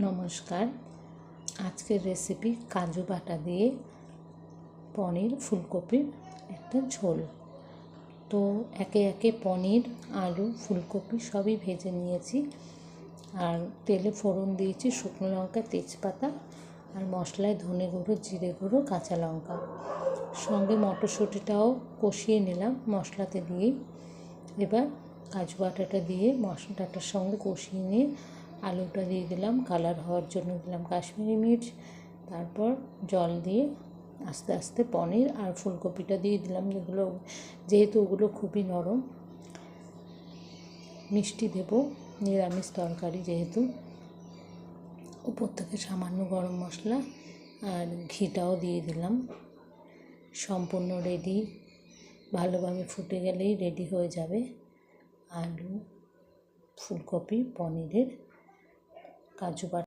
নমস্কার। আজকের রেসিপি কাজু বাটা দিয়ে পনির ফুলকপির একটা ঝোল। তো একে একে পনির, আলু, ফুলকপি সবই ভেজে নিয়েছি। আর তেলে ফোড়ন দিয়েছি শুকনো লঙ্কা, তেজপাতা, আর মশলায় ধনে গুঁড়ো, জিরে গুঁড়ো, কাঁচা লঙ্কা। সঙ্গে মটরশুঁটিটাও কষিয়ে নিলাম মশলাতে দিয়েই। এবার কাজু বাটাটা দিয়ে মশলাটার সঙ্গে কষিয়ে নিয়ে আলুটা দিয়ে দিলাম, কালার হওয়ার জন্য দিলাম কাশ্মীরি মির্চ। তারপর জল দিয়ে আস্তে আস্তে পনির আর ফুলকপিটা দিয়ে দিলাম, যেহেতু ওগুলো খুবই নরম। মিষ্টি দেব, নিরামিষ তরকারি যেহেতু। উপর থেকে সামান্য গরম মশলা আর ঘিটাও দিয়ে দিলাম। সম্পূর্ণ রেডি। ভালোভাবে ফুটে গেলেই রেডি হয়ে যাবে আলু, ফুলকপি, পনিরের কাজু বাটা।